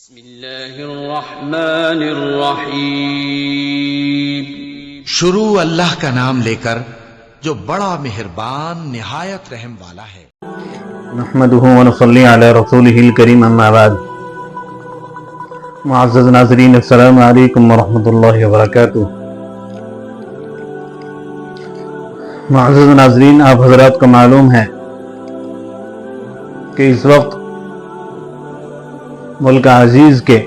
بسم اللہ الرحمن الرحیم۔ شروع اللہ کا نام لے کر جو بڑا مہربان نہایت رحم والا ہے۔ نحمده ونصلی علی رسولہ الکریم، اما بعد۔ معزز ناظرین، السلام علیکم ورحمۃ اللہ وبرکاتہ۔ معزز ناظرین، آپ حضرات کو معلوم ہے کہ اس وقت ملک عزیز کے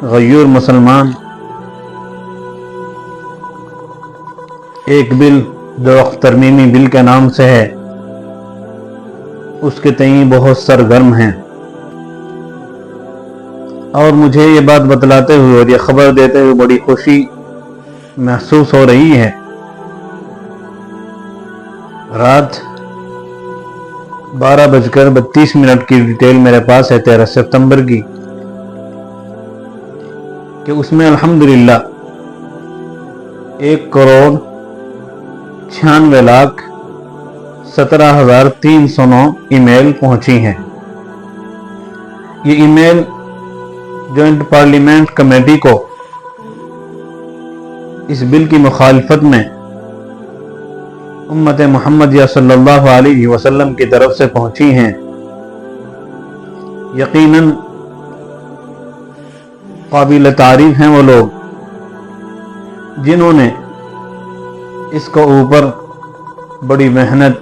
غیور مسلمان ایک بل جو وقت ترمیمی بل کے نام سے ہے اس کے تئیں بہت سرگرم ہیں، اور مجھے یہ بات بتلاتے ہوئے اور یہ خبر دیتے ہوئے بڑی خوشی محسوس ہو رہی ہے۔ رات 12:32 کی ڈیٹیل میرے پاس ہے 13 ستمبر کی، کہ اس میں الحمدللہ 1,96,17,309 ای میل پہنچی ہیں۔ یہ ای میل جوائنٹ پارلیمنٹ کمیٹی کو اس بل کی مخالفت میں امت محمدیہ صلی اللہ علیہ وسلم کی طرف سے پہنچی ہیں۔ یقیناً قابل تعریف ہیں وہ لوگ جنہوں نے اس کو اوپر بڑی محنت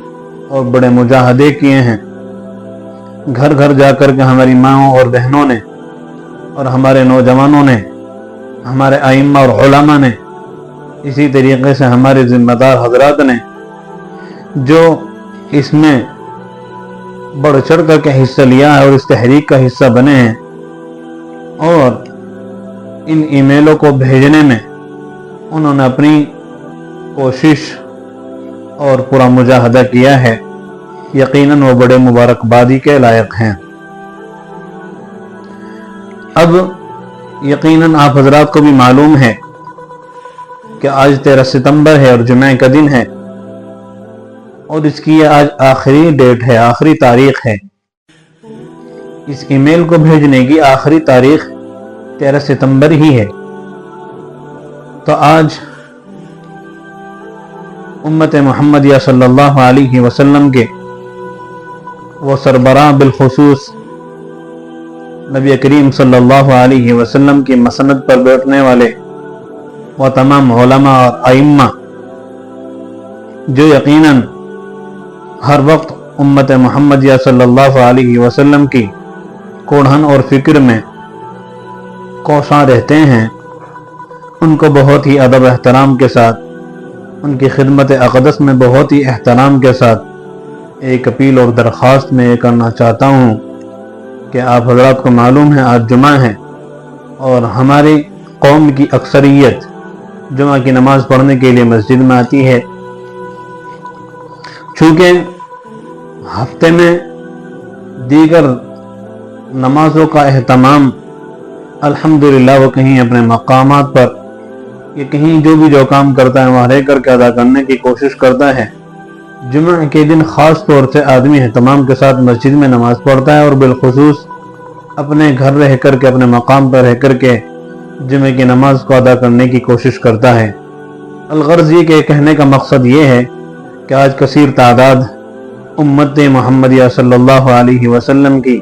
اور بڑے مجاہدے کیے ہیں۔ گھر گھر جا کر کے ہماری ماؤں اور بہنوں نے اور ہمارے نوجوانوں نے، ہمارے ائمہ اور علماء نے، اسی طریقے سے ہمارے ذمہ دار حضرات نے جو اس میں بڑھ چڑھ کر کے حصہ لیا ہے اور اس تحریک کا حصہ بنے ہیں، اور ان ای میلوں کو بھیجنے میں انہوں نے اپنی کوشش اور پورا مجاہدہ کیا ہے، یقیناً وہ بڑے مبارکبادی کے لائق ہیں۔ اب یقیناً آپ حضرات کو بھی معلوم ہے کہ آج 13 ستمبر ہے اور جمعہ کا دن ہے، اور اس کی آج آخری ڈیٹ ہے، آخری تاریخ ہے۔ اس ای میل کو بھیجنے کی آخری تاریخ 13 ستمبر ہی ہے۔ تو آج امت محمدیہ صلی اللہ علیہ وسلم کے وہ سربراہ، بالخصوص نبی کریم صلی اللہ علیہ وسلم کی مسند پر بیٹھنے والے وہ تمام علماء اور ائمہ جو یقیناً ہر وقت امت محمدیہ صلی اللہ علیہ وسلم کی کوڑھن اور فکر میں کوشاں رہتے ہیں، ان کو بہت ہی ادب احترام کے ساتھ، ان کی خدمت اقدس میں بہت ہی احترام کے ساتھ ایک اپیل اور درخواست میں یہ کرنا چاہتا ہوں کہ آپ حضرات کو معلوم ہے آج جمعہ ہے، اور ہماری قوم کی اکثریت جمعہ کی نماز پڑھنے کے لیے مسجد میں آتی ہے۔ چونکہ ہفتے میں دیگر نمازوں کا اہتمام الحمدللہ وہ کہیں اپنے مقامات پر یا کہیں جو کام کرتا ہے وہاں رہ کر کے ادا کرنے کی کوشش کرتا ہے، جمعہ کے دن خاص طور سے آدمی اہتمام کے ساتھ مسجد میں نماز پڑھتا ہے، اور بالخصوص اپنے گھر رہ کر کے، اپنے مقام پر رہ کر کے جمعہ کی نماز کو ادا کرنے کی کوشش کرتا ہے۔ الغرض یہ کہ کہنے کا مقصد یہ ہے کہ آج کثیر تعداد امت محمدیہ صلی اللہ علیہ وسلم کی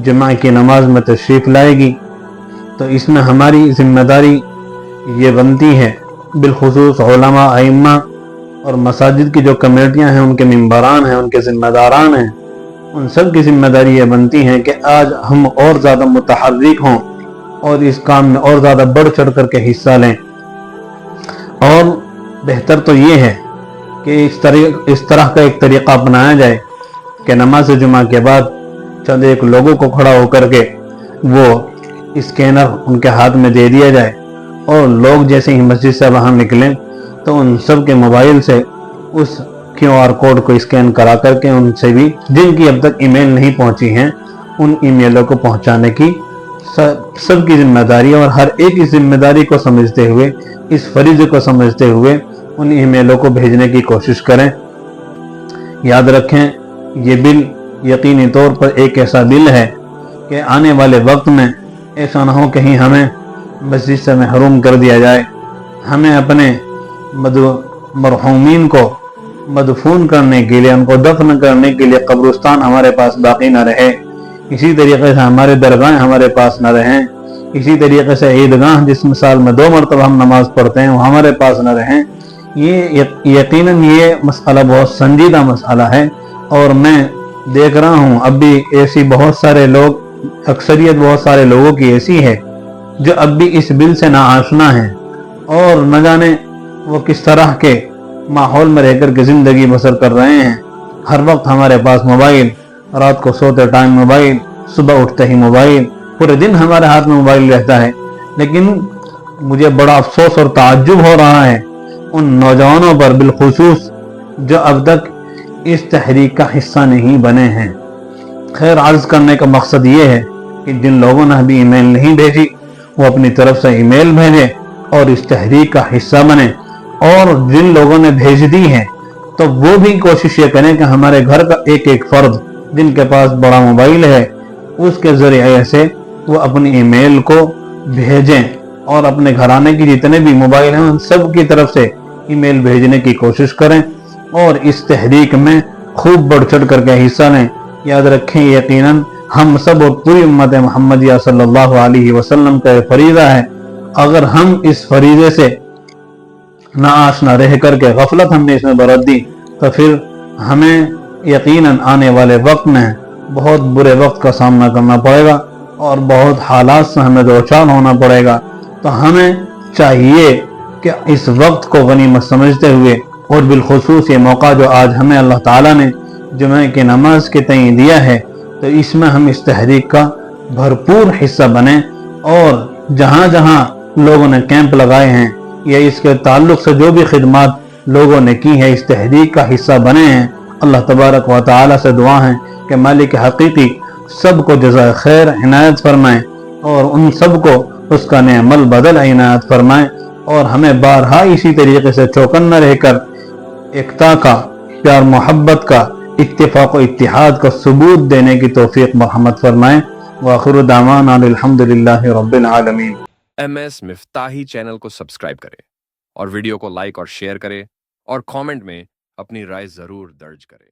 جمعہ کی نماز میں تشریف لائے گی، تو اس میں ہماری ذمہ داری یہ بنتی ہے، بالخصوص علماء، ائمہ اور مساجد کی جو کمیٹیاں ہیں، ان کے ممبران ہیں، ان کے ذمہ داران ہیں، ان سب کی ذمہ داری یہ بنتی ہے کہ آج ہم اور زیادہ متحرک ہوں اور اس کام میں اور زیادہ بڑھ چڑھ کر کے حصہ لیں۔ اور بہتر تو یہ ہے کہ اس طرح کا ایک طریقہ اپنایا جائے کہ نماز جمعہ کے بعد چند ایک لوگوں کو کھڑا ہو کر کے وہ اسکینر ان کے ہاتھ میں دے دیا جائے، اور لوگ جیسے ہی مسجد سے باہر نکلیں تو ان سب کے موبائل سے اس QR کوڈ کو اسکین کرا کر کے ان سے بھی جن کی اب تک ای میل نہیں پہنچی ہیں ان ای میلوں کو پہنچانے کی سب کی ذمہ داری، اور ہر ایک اس ذمہ داری کو سمجھتے ہوئے، اس فریضے کو سمجھتے ہوئے ان ای میلوں کو بھیجنے کی کوشش کریں۔ یاد رکھیں یہ بل یقینی طور پر ایک ایسا بل ہے کہ آنے والے وقت میں ایسا نہ ہو کہیں ہمیں مسجد سے محروم کر دیا جائے، ہمیں اپنے مرحومین کو مدفون کرنے کے لیے، ان کو دفن کرنے کے لیے قبرستان ہمارے پاس باقی نہ رہے، اسی طریقے سے ہمارے درگاہیں ہمارے پاس نہ رہیں، اسی طریقے سے عیدگاہ جس مثال میں 2 مرتبہ ہم نماز پڑھتے ہیں وہ ہمارے پاس نہ رہیں۔ یہ یقیناً یہ مسئلہ بہت سنجیدہ مسئلہ ہے، اور میں دیکھ رہا ہوں اب بھی ایسی بہت سارے لوگ، اکثریت بہت سارے لوگوں کی ایسی ہے جو اب بھی اس بل سے ناآشنا ہیں، اور نہ جانے وہ کس طرح کے ماحول میں رہ کر کے زندگی بسر کر رہے ہیں۔ ہر وقت ہمارے پاس موبائل، رات کو سوتے ٹائم موبائل، صبح اٹھتے ہی موبائل، پورے دن ہمارے ہاتھ میں موبائل رہتا ہے۔ لیکن مجھے بڑا افسوس اور تعجب ہو رہا ہے ان نوجوانوں پر بالخصوص جو اب تک اس تحریک کا حصہ نہیں بنے ہیں۔ خیر، عرض کرنے کا مقصد یہ ہے کہ جن لوگوں نے ابھی ای میل نہیں بھیجی وہ اپنی طرف سے ای میل بھیجے اور اس تحریک کا حصہ بنے، اور جن لوگوں نے بھیج دی ہے تو وہ بھی کوشش یہ کریں کہ ہمارے گھر کا ایک ایک فرد جن کے پاس بڑا موبائل ہے اس کے ذریعے سے وہ اپنی ای میل کو بھیجیں، اور اپنے گھرانے کی جتنے بھی موبائل ہیں ان سب کی طرف سے ای میل بھیجنے کی کوشش کریں، اور اس تحریک میں خوب بڑھ چڑھ کر کے حصہ لیں۔ یاد رکھیں یقیناً ہم سب اور پوری امت محمدیہ صلی اللہ علیہ وسلم کا فریضہ ہے، اگر ہم اس فریضے سے ناآشنا رہ کر کے غفلت ہم نے اس میں برت دی تو پھر ہمیں یقیناً آنے والے وقت میں بہت برے وقت کا سامنا کرنا پڑے گا، اور بہت حالات سے ہمیں دوچار ہونا پڑے گا۔ تو ہمیں چاہیے کہ اس وقت کو غنیمت سمجھتے ہوئے، اور بالخصوص یہ موقع جو آج ہمیں اللہ تعالیٰ نے جمعہ کی نماز کے تئیں دیا ہے، تو اس میں ہم اس تحریک کا بھرپور حصہ بنیں، اور جہاں جہاں لوگوں نے کیمپ لگائے ہیں یا اس کے تعلق سے جو بھی خدمات لوگوں نے کی ہے اس تحریک کا حصہ بنے ہیں، اللہ تبارک و تعالیٰ سے دعا ہے کہ مالک حقیقی سب کو جزائے خیر عنایت فرمائیں، اور ان سب کو اس کا نعم البدل عنایت فرمائیں، اور ہمیں بارہا اسی طریقے سے چوکنا رہ کر ایکتا کا، پیار محبت کا، اتفاق و اتحاد کا ثبوت دینے کی توفیق مرحمت فرمائیں۔ وآخر دعوانا الحمدللہ رب العالمین۔ MS مفتاحی چینل کو سبسکرائب کریں اور ویڈیو کو لائک اور شیئر کریں، اور کامنٹ میں اپنی رائے ضرور درج کریں۔